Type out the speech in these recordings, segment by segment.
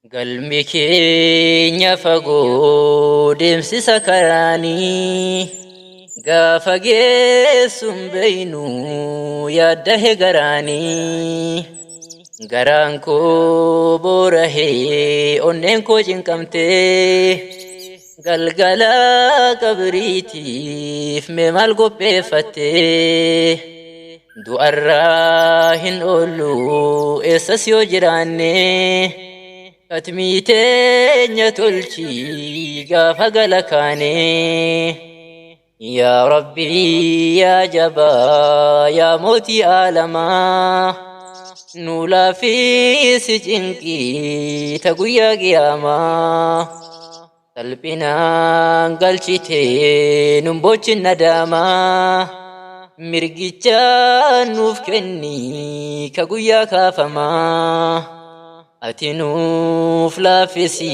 Galmi keenya fagoo deemsisa karaanii gaafa geessuun beeynu yaaddahe garaanii garaan koo boorahee onneen koo cinqamtee galgala qabriitiif mee maal qopheeffattee du'arraa hin oollu eessas yoo jiraanne katmii teenya tolchii gaafa gala kaane yaa rabbii yaa jabaa yaa mootii aalamaa nu laafisi cinqii ta guyyaa qiyaamaa salphinaan galchitee nun bochin nadaamaa mirgichaan nuuf kenni ka guyyaa kaafamaa ati nuuf laafisi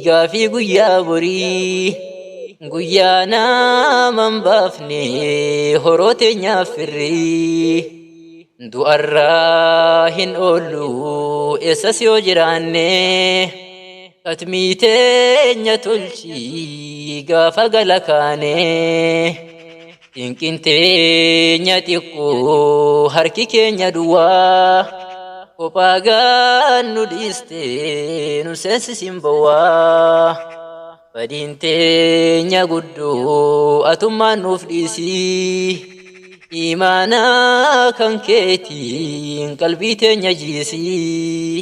gaafii guyyaa borii guyyaa naman baafne horoo teenyaaf firrii du'arraa hin oollu eessas yoo jiraanne katmii teenya tolchii gaafa gala kaane dinqiin teenya xiqqoo harki keenya duwwaa kophaa gaannu dhiistee nu seensisin bowwaa badiin teenya guddoo atummaan nuuf dhiisii imaanaa kan keetiin qalbii teenya jiisii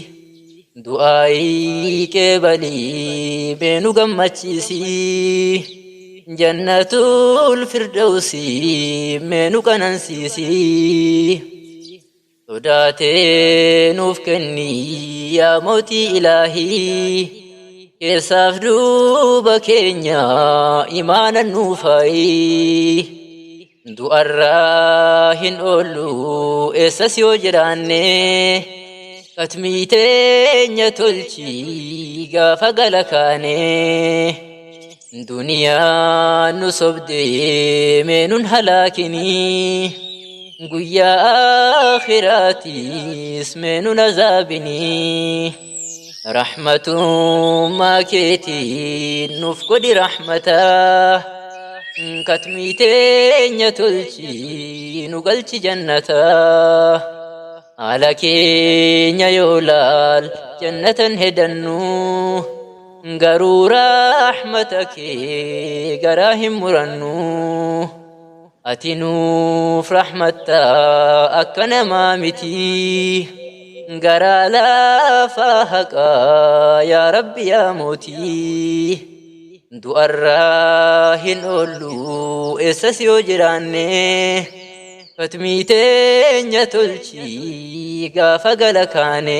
du'aayii qeebalii beenu gammachiisii jannatul firdawsii meenu qanansiisii sodaatee nuuf kenni yaa mootii ilaahii keessaaf duuba keenya imaana nuufaayi du'arraa hin oollu eessas yoo jiraanne katmii teenya tolchii gaafa gala kaane duniyaa nu sobdee meenun halaakinii guyyaa aakhiraatis meenun azaabinii rahmatummaa keetiin nuuf godhi rahmataa katmii teenya tolchii nu galchi jannataa haala keenya yoo laal jannatan hedannu garuu rahmata kee garaa hin murannu ati nuuf rahmattaa akka namaa miti garaa laafaa haqaa yaa rabbi yaa mootii du'arraa hin oollu eessas yoo jiraanne katmii teenya tolchii gaafa gala kaane